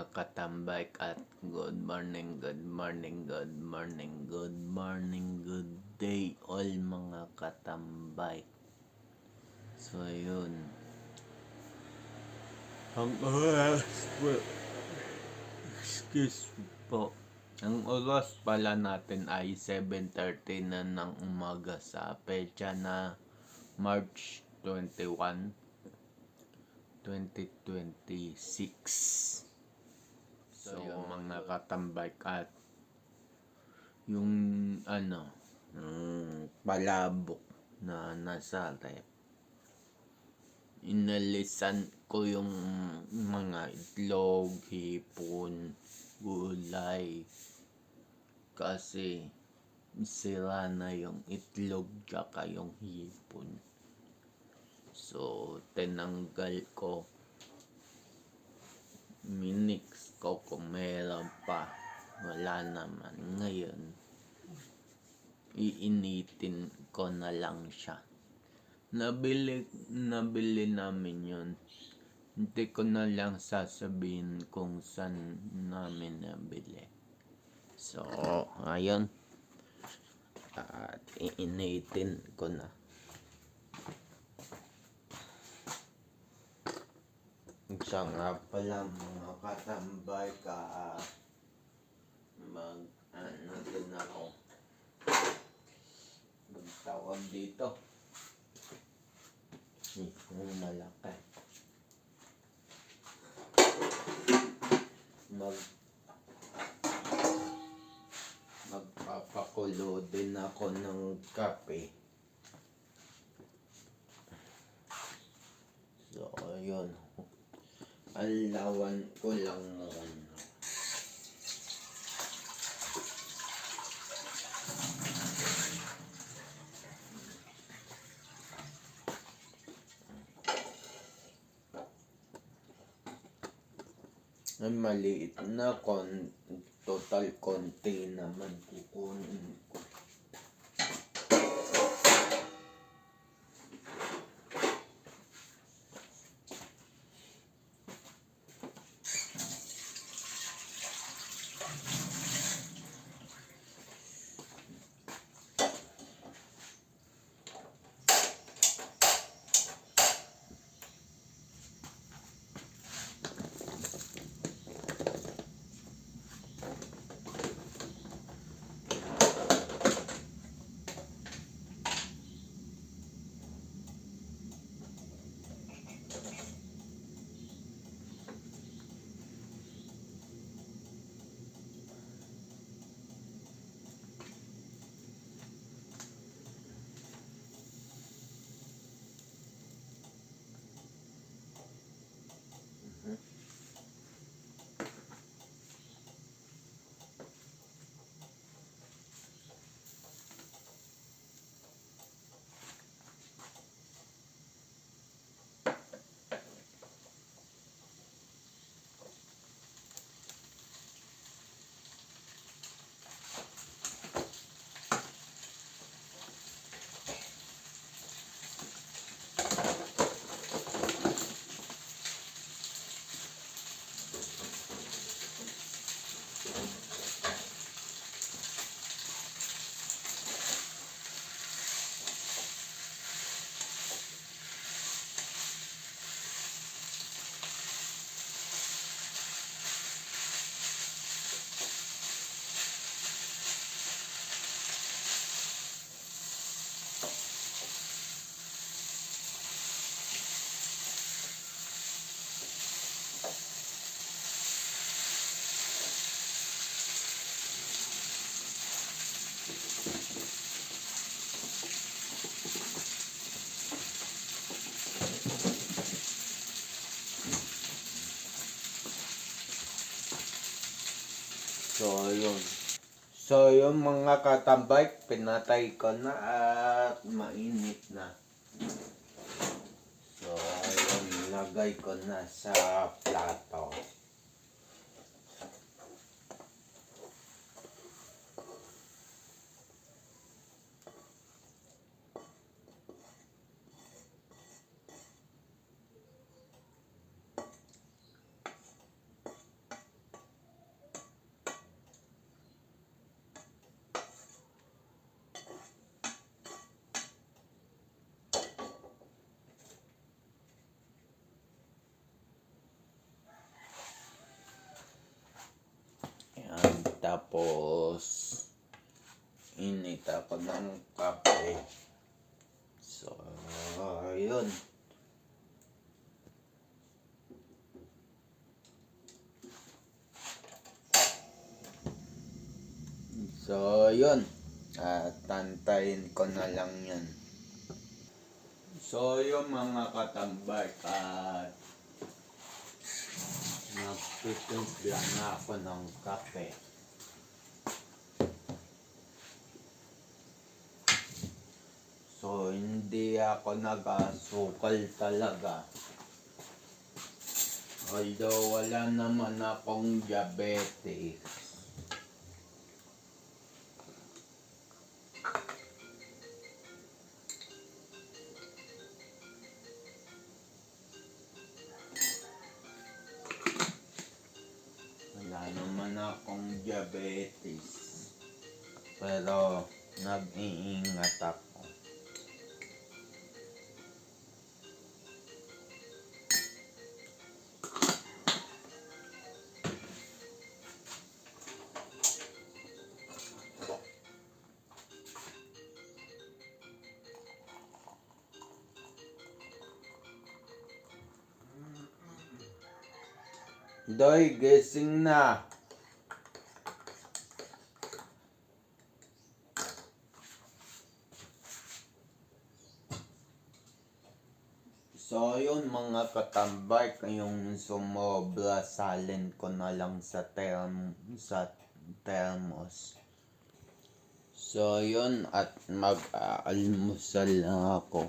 katambay at good morning, good morning, good morning, good morning, good day all mga katambay. So yun. Ang oras po, excuse po. Ang oras pala natin ay 7:30 na ng umaga sa petsa na March 21, 2026. So, mga katambay at yung palabok na nasa rep. Inalisan ko yung mga itlog, hipon, gulay. Kasi sira na yung itlog tsaka yung hipon. So, tinanggal ko. Minix ko kung meron pa. Wala naman. Ngayon, iinitin ko na lang siya. Nabili namin yun. Hindi ko na lang sasabihin kung saan namin nabili. So, ayun. At iinitin ko na. Siya nga pala mga katambay din ako. Magtawag dito. Yung malaki. Magpapakulo din ako ng kape. So, ayun. Alawan ko lang muna. Ay, maliit na total konti naman kukunin ko. So, yung mga katambay, pinatay ko na at mainit na. So, ayun, lagay ko na sa plato. Tapos, init ako ng kape. So, yun. So, yun. Tantayin ko na lang yan. So, yung mga katambay, nagtitimpla na ako ng kape. So, hindi ako nag-asukal talaga. Although, wala naman akong diabetes. Wala naman akong diabetes. Pero, nag-iingat ako. Doy, gising na. So, yun mga katambay, kayong sumobra, salin ko na lang sa thermos. So, yun, at mag-aalmusal lang ako.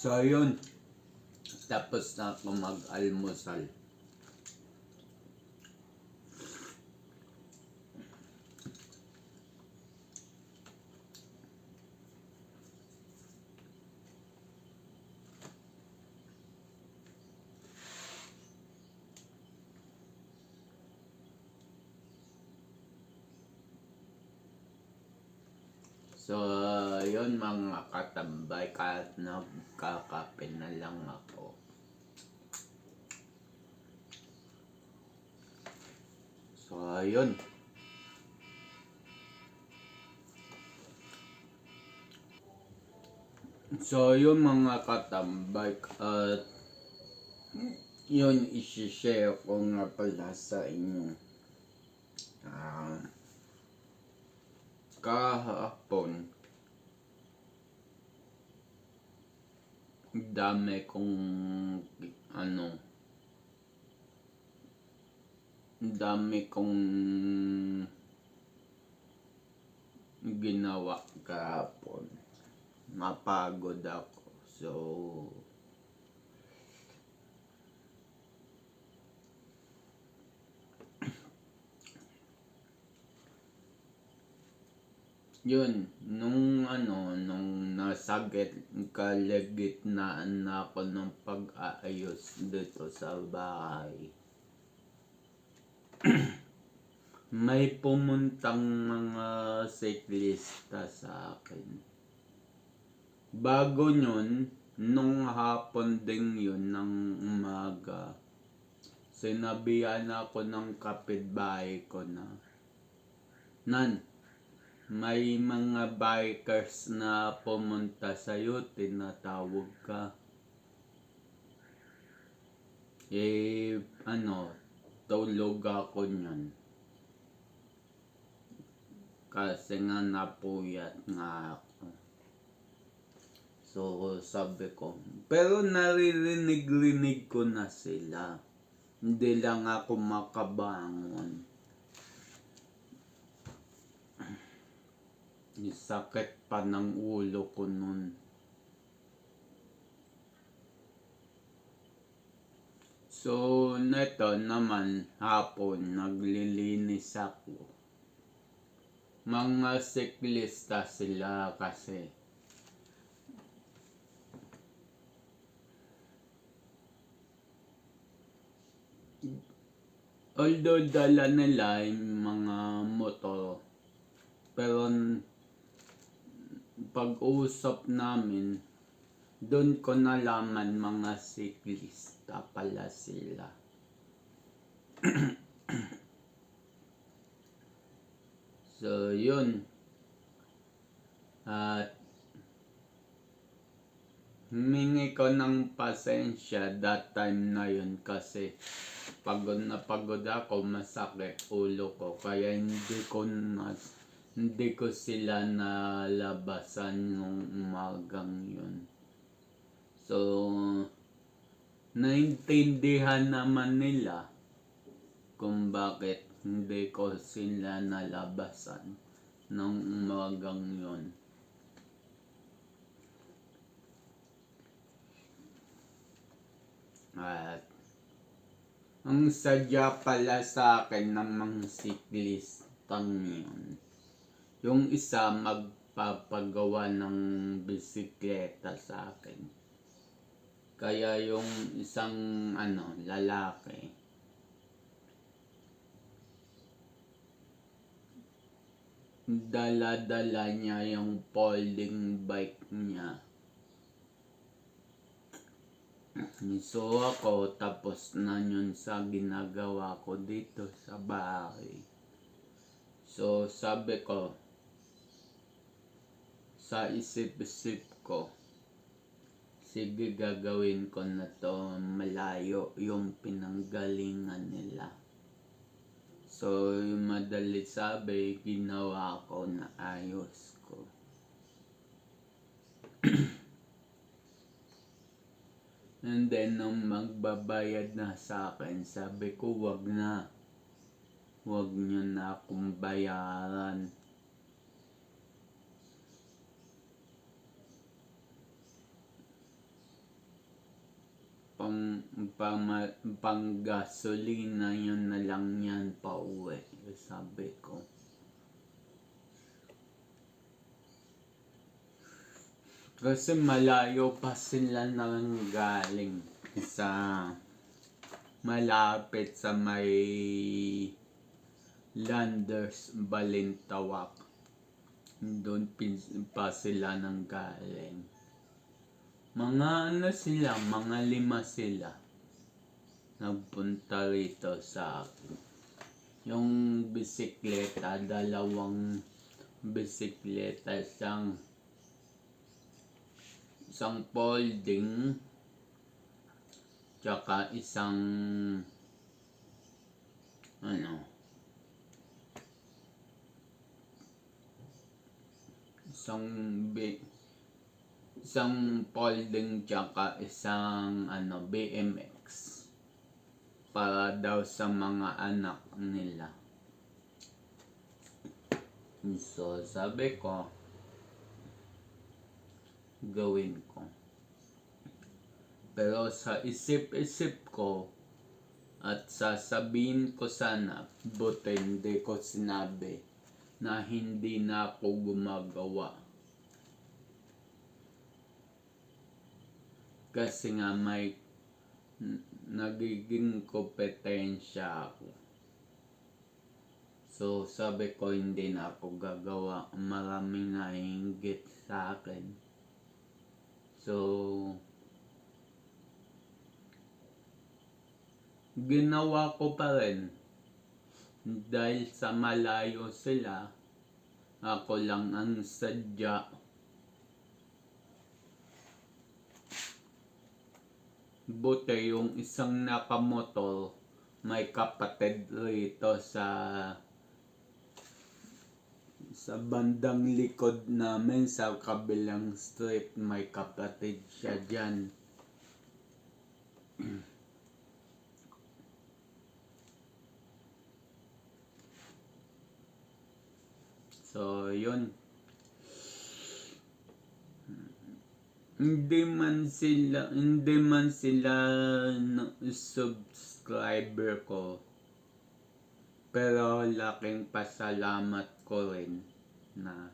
So yun, tapos na ako mag-almusal. So, yun mga katambay, kahit nagkakape na lang ako. So, yun. So, yun mga katambay, at yun isi-share ko nga pala sa inyo. Kahapon, dami kong ginawa kahapon. Napagod ako. So, yun, nung nasa kalagitnaan na ako ng pag-aayos dito sa bahay, may pumuntang mga siklista sa akin. Bago yun, nung hapon din yun ng umaga, sinabihan ako ng kapitbahay ko na, Nan, may mga bikers na pumunta sa'yo, tinatawag ka. Tulog ako niyan. Kasi nga napuyat nga ako. So, sabi ko, pero naririnig ko na sila. Hindi lang ako makabangon. Sakit pa ng ulo ko nun. So, neto naman hapon, naglilinis ako. Mga siklista sila kasi. Although dala nila yung mga motor, pero pag-usap namin, doon ko nalaman mga siklista pala sila. So, yun. At humingi ko ng pasensya that time na yun kasi pagod na pagod ako, masakit ulo ko, kaya hindi ko sila nalabasan nung umagang yun. So, naintindihan naman nila kung bakit hindi ko sila nalabasan nung umagang yun. At ang sadya pala sa akin ng mga siklistang yun, yung isa magpapagawa ng bisikleta sa akin. Kaya yung isang lalaki, dala-dala niya yung folding bike niya. So ako, tapos na yun sa ginagawa ko dito sa bahay. So sabi ko, sa isip-isip ko, sige, gagawin ko na to, malayo yung pinanggalingan nila. So yung madali sabi, ginawa ko na ayos ko. And then nung magbabayad na sa akin, sabi ko, wag na. Wag nyo na akong bayaran. pang gasolina yun na lang yan pa uwi. Sabi ko. Kasi malayo pa sila nang galing sa malapit sa may Landers, Balintawak. Doon pa sila nang galing. Mga ano sila, mga 5 sila. Nagpunta rito sa akin. Yung bisikleta, 2 bisikleta, isang folding, tsaka isang isang folding tsaka isang BMX para daw sa mga anak nila. So sabi ko, gawin ko. Pero sa isip-isip ko at sasabihin ko sana, buti hindi ko sinabi na hindi na ako gumagawa. Kasi nga may nagiging kompetensya ako. So sabi ko hindi na ako gagawa. Maraming naiinggit sa akin. So ginawa ko pa rin. Dahil sa malayo sila, ako lang ang sadya. Buti yung isang nakamotor, may kapatid rito sa bandang likod namin sa kabilang street. May kapatid siya dyan. So yun. Hindi man sila subscriber ko, pero laking pasalamat ko rin na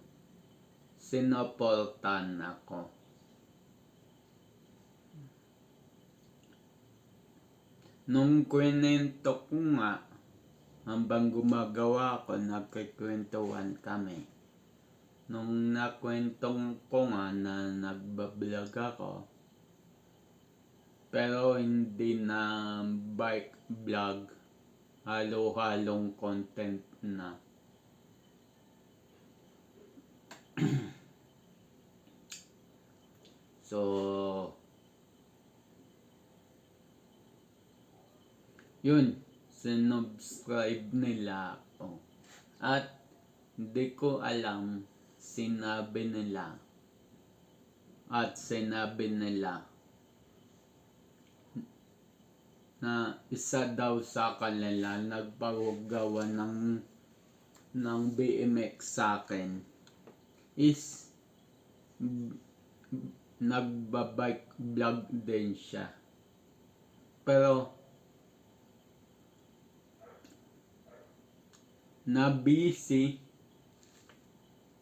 sinuportan ako. Nung kwento ko nga, habang gumagawa ako, nagkikwentuhan kami. Nung nakwentong ko nga na nagbablog ako, pero hindi na bike vlog, halo-halong content na. So, yun, sinubscribe nila ako. At hindi ko alam, sinabi nila na isa daw sa kanila nagpagawa ng BMX sa akin is nagbabike vlog din siya. Pero na busy,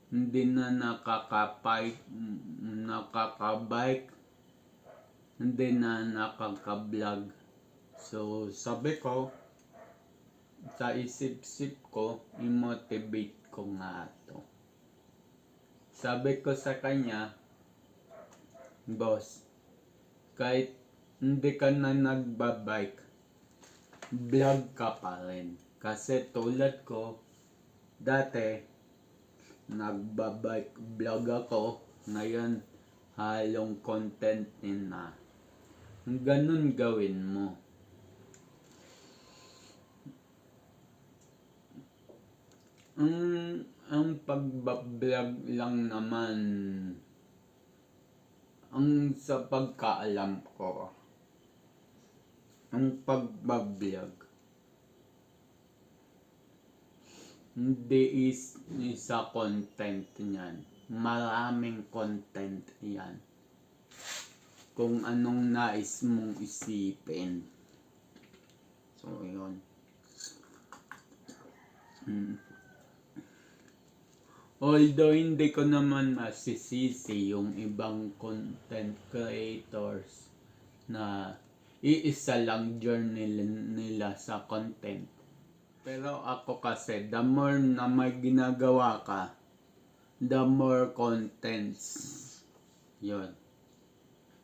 hindi na nakakabike, hindi na nakaka-vlog. So sabi ko, sa isip-isip ko, i-motivate ko nga ito. Sabi ko sa kanya, boss, kahit hindi ka na nagbabike, vlog ka pa rin. Kasi tulad ko, dati, nagbabike vlog ako, ngayon halong content na. Ganun gawin mo. Ang pagbablog lang naman, ang sa pagkaalam ko, ang pagbablog hindi isa content niyan. Maraming content yan. kung anong nais mong isipin. So, yun. Although hindi ko naman masisisi yung ibang content creators na iisa lang journey nila sa content. Pero ako kasi, the more na may ginagawa ka, the more contents. Yun.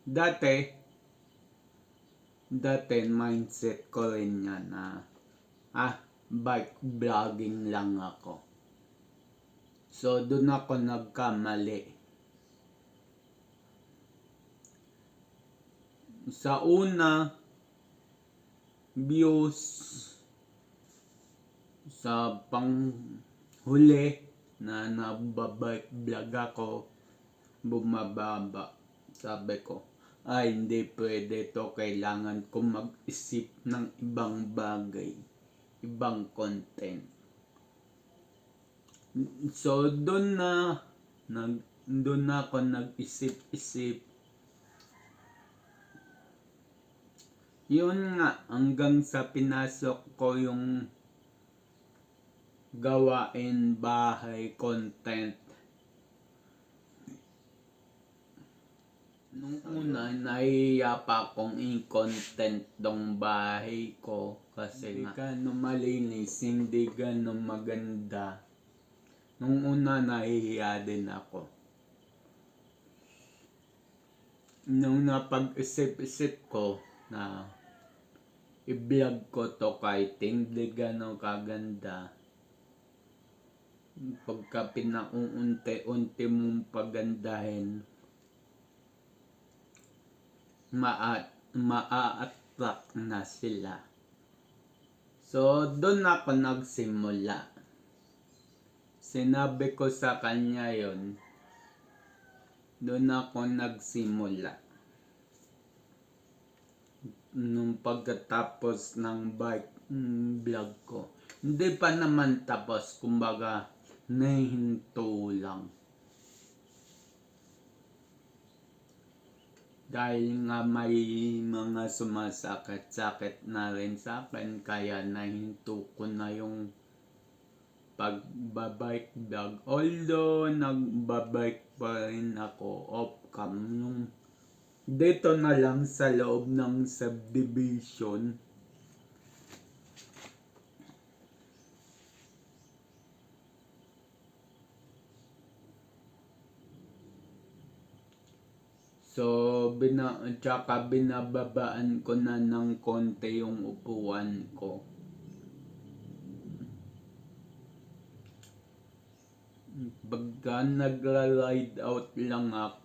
Dati mindset ko rin yan na bike vlogging lang ako. So, doon ako nagkamali. Sa una, views sa panghuli na nababike vlog ako, bumababa. Sabi ko, hindi pwede to. Kailangan ko mag-isip ng ibang bagay, ibang content. So, doon na ako nag-isip-isip. Yun nga, hanggang sa pinasok ko yung gawain bahay content. Nung una, nahihiya pa akong i-content dong bahay ko kasi hindi gano'ng malinis, hindi gano'ng maganda. Nung una, nahihiya din ako. Nung napag-isip-isip ko na i-vlog ko to kahit hindi gano'ng kaganda, pagka pinaunti-unti mong pagandahin, maa-attract na sila. So, doon ako nagsimula. Sinabi ko sa kanya yon, doon ako nagsimula. Nung pagkatapos ng bike vlog ko. Hindi pa naman tapos, kumbaga nahinto lang. Dahil nga may mga sumasakit-sakit na rin sa akin, kaya nahinto ko na yung pagbabike vlog. Although nagbabike pa rin ako off cam, yung dito na lang sa loob ng subdivision. So, tsaka binababaan ko na ng konti yung upuan ko. Pagka nagla-ride out lang ako,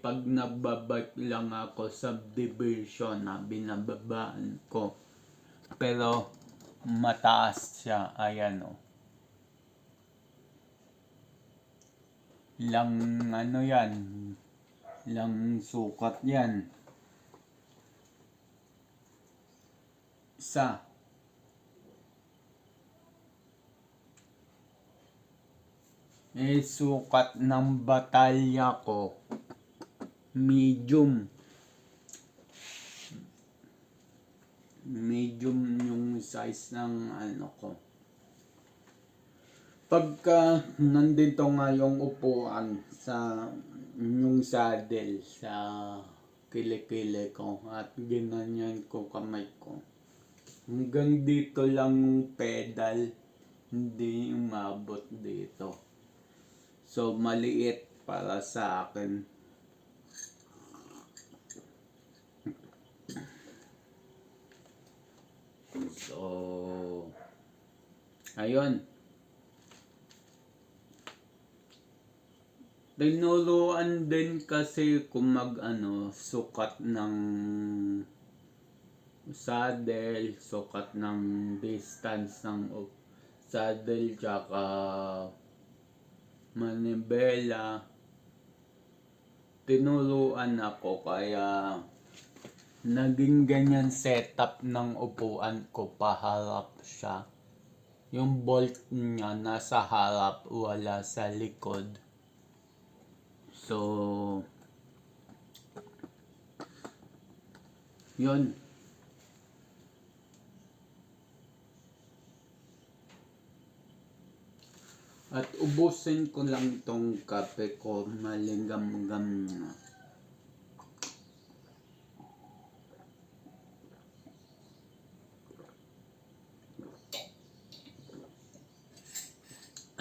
pag nagbabike lang ako subdivision na binababaan ko. Pero mataas siya, ayan o. Lang sukat yan. Isa. Sukat ng batalya ko, medium yung size ng ko. Pagka nandito nga yung upuan sa yung saddle sa kilikili ko at ginanyan ko kamay ko, hanggang dito lang yung pedal, hindi umabot dito. So, maliit para sa akin. So, ayun. Tinuruan din kasi kung sukat ng saddle, sukat ng distance ng saddle, tsaka manibela. Tinuruan ako, kaya naging ganyan setup ng upuan ko, paharap siya. Yung bolt niya nasa harap, wala sa likod. So, Yun. At ubusin ko lang tong kape ko, malinggam-gam na.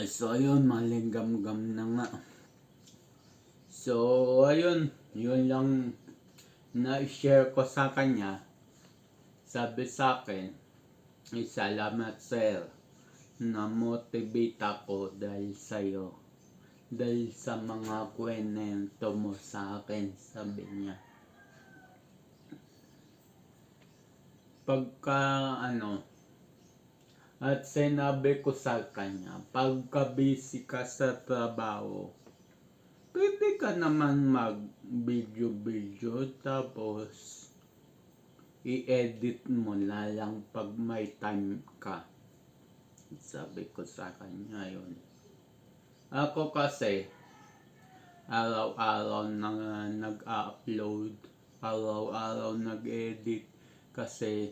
So ayun, malinggam-gam na nga. So ayun, yun lang na-share ko sa kanya. Sabi sa akin, salamat sir, na-motivate ako dahil sa'yo. Dahil sa mga kwento mo sa akin, sabi niya. Pagka at sinabi ko sa kanya, pagka busy ka sa trabaho, pwede ka naman mag-video tapos i-edit mo na lang pag may time ka. Sabi ko sa kanya yun. Ako kasi, araw-araw na nag-upload, araw-araw nag-edit kasi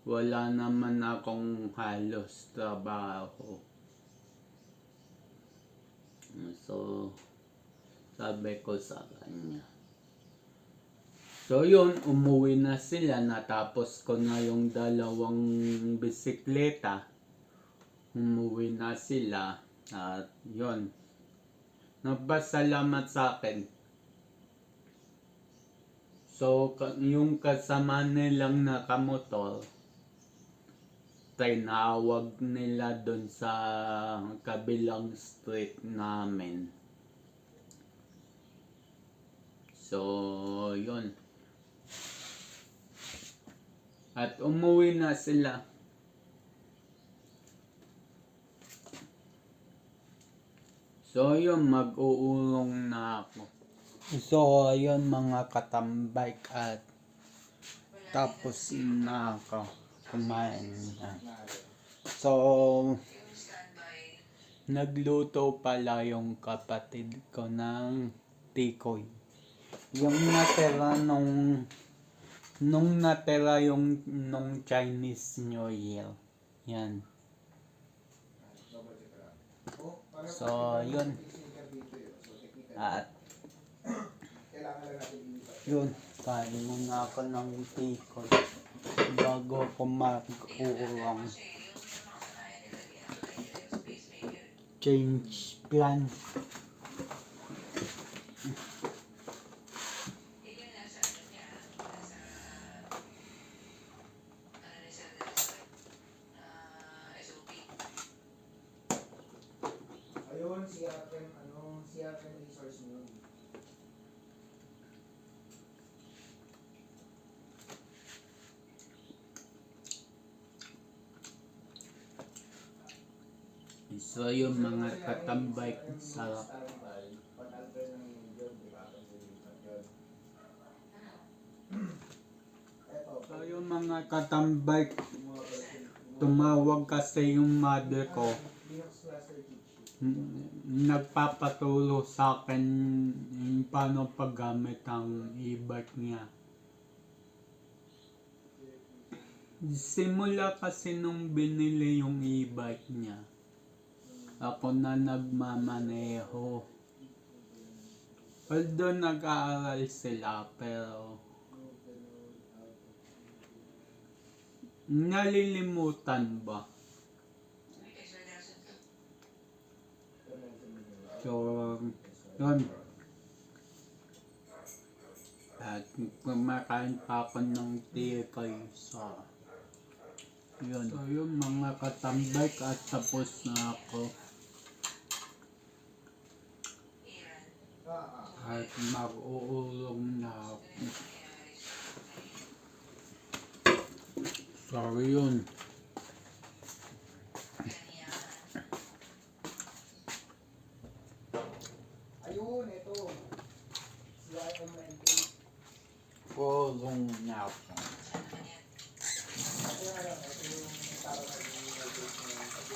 wala naman akong halos trabaho. So, sabi ko sa kanya. So yun, umuwi na sila, natapos ko na yung 2 bisikleta. Umuwi na sila at yun, nagpasalamat sa akin. So yung kasama nilang nakamotor, tinawag nila doon sa kabilang street namin. So yun, at umuwi na sila. So yun, mag-uulong na ako. So ayun mga katambay, at tapos na ako kumain na. So nagluto pala yung kapatid ko ng tikoy. Yung natira nung natira yung nung Chinese New Year. Yan. So yun. At yun, kain muna ako ng tikoy bago ako mag-uurong. Change plan. Ayun, CRM resource mo yun. So yung mga katambay, sarap. Pag-alter ng yun, di ba? So yung mga katambay, tumawag kasi yung mother ko. Nagpapatulo sa akin yung paano paggamit ang e-bike niya. Simula kasi nung binili yung e-bike niya, ako na nagmamaneho. Although nag-aaral sila, pero nalilimutan ba? So, yun. At kumakain pa ako ng tikoy sa yun. So yun mga katambay, at tapos na ako. At mag-uulong na ako. So yun. Ayun, ito. CRM Ulong na ako. Kaya lang, ito yung parang ito pala ito.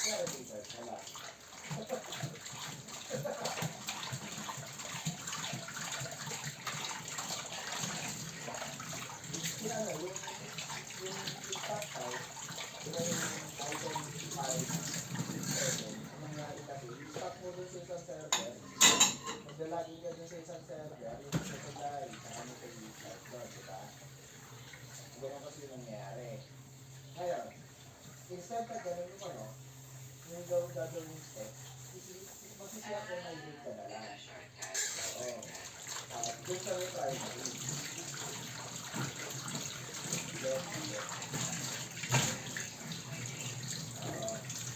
CRM research, wala. Yung ano, yung top 5, yung item 5, 7, ang nangyari kasi, yung stop mo dun sa isang server, maglalagay ka dun sa isang server, yung secondary, sa ano sa restart doon, di ba? Ganun kasi yung nangyari. Ngayon, instead na ganun yung ano, yung gagawin yung step, magsisiyap ka na yung ka na lang. Oo. Doon sa primary.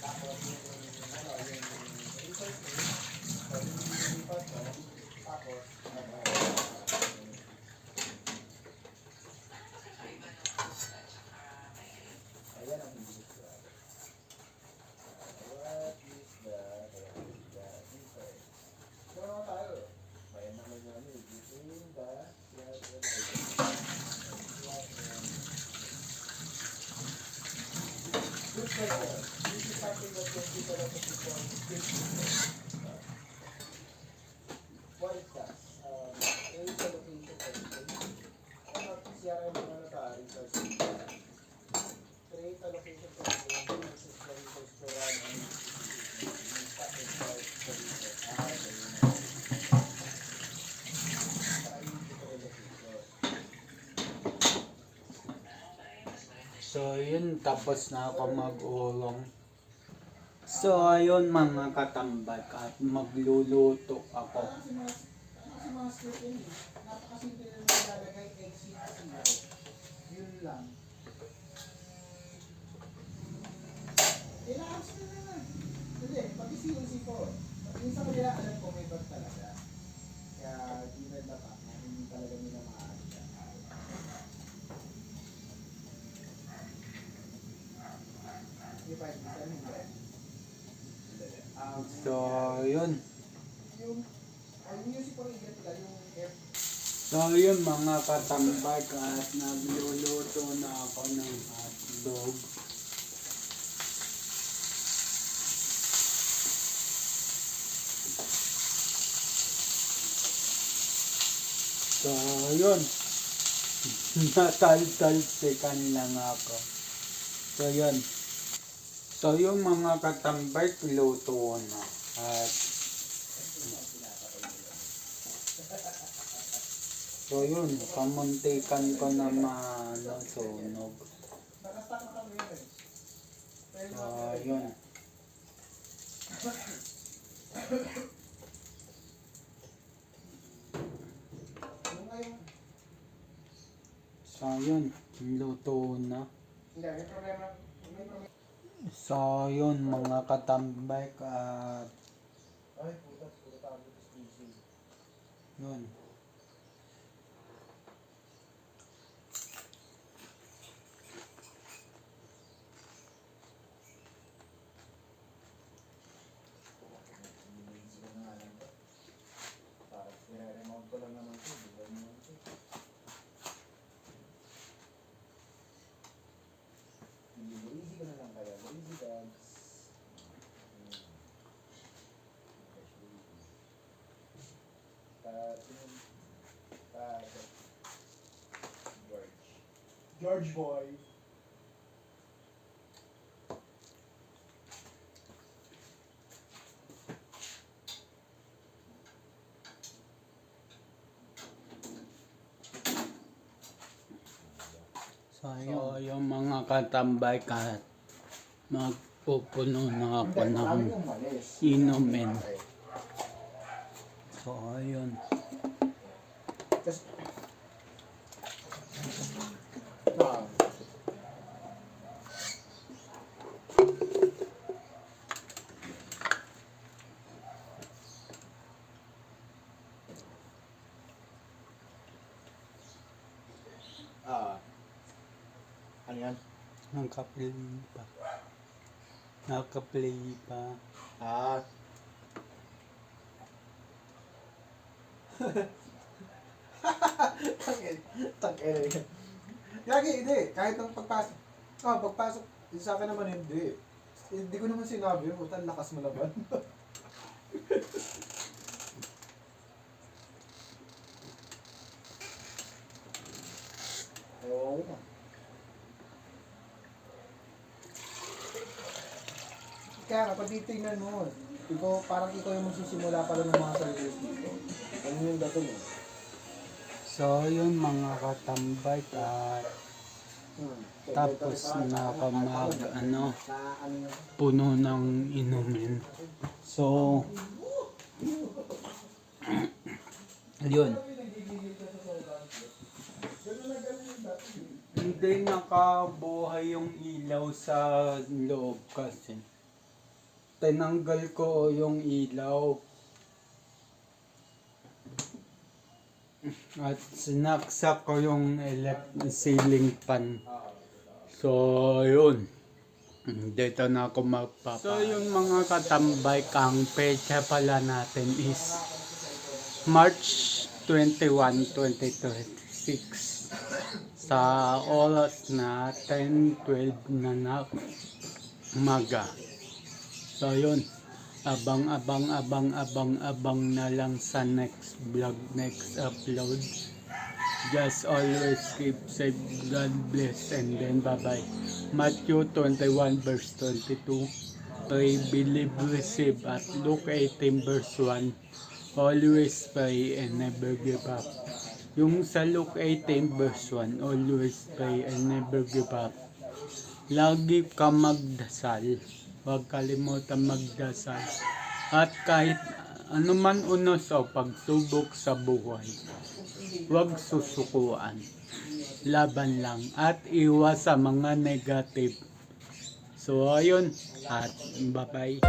Tapos yung ano, yung resource name, pwede yung lipat mo, tapos ano, ayan ang hindi ko. What is the difference? So naman tayo, bayan naman yung ano, between the good question. This is something that can be developed before what is that? There is a location for it. Ano, CRM mo na ta, resource. Create a location for it. This is the resource to run and start and start the resource. Ayun na. Saka yung different location. So yun, tapos na ako mag-urong. So ayun mga katambak at magluluto ako. Kasi mga script yun eh. Napakasimple na nilalagay exit 0. Yun lang. Kailangan sila na lang. Hindi, pag COC4. Minsan ko nila alam ko may bag talaga. Kaya given the fact na hindi talaga nila maaari siya. Hindi pa, minsan hindi. So yun. Yung music for igat lang, yung F. So yun mga katambak at nagluluto na ako ng hotdog. So yun. Nataltalsikan lang ako. So yun. So yung mga katambak luto na. At so yun, kamuntikan ko na masunog. Nakastack na kami yun eh. So yun. Yung ngayon, So yun, luto na. hindi, may problema. May problema. So yun mga katambak at Ay, putas, puro tayo dito sa PC. yun. Hindi ko na nga lang to. Para i-remote ko lang naman to, di ba naman to? Easy ko na lang kaya. Easy dogs. George boy. So yung mga katambak at magpupuno na ako ng inumin. So ayun. Tapos, ano yan? Nakaplay pa. Nakaplay pa. Ah. Tangin. Lagi, hindi. Kahit ang pagpasok. Pagpasok. Sa akin naman hindi. Hindi ko naman sinabi, puta, lakas mo laban. Oo nga. Kaya kapag titignan mo, parang ikaw yung magsisimula pala ng mga service dito. Ano yung dato mo? So, yun mga katambay at tapos nakamag puno ng inumin. So, yun. Hindi nakabuhay yung ilaw sa loob kasi. Tinanggal ko yung ilaw. At sinaksak ko yung ceiling fan. So, yun. Dito na ako magpapa. So, yung mga katambay, ang pecha pala natin is March 21, 2026. Sa oras na 10:12 na umaga. So, yun. Abang na lang sa next vlog, next upload. Just always keep safe, God bless, and then bye-bye. Matthew 21 verse 22, pray, believe, receive. At Luke 18 verse 1, always pray and never give up. Yung sa Luke 18 verse 1, always pray and never give up. Lagi ka magdasal. Huwag kalimutan magdasal. At kahit anuman unos o pagsubok sa buhay, huwag susukuan. Laban lang at iwas sa mga negative. So ayun, at bye-bye.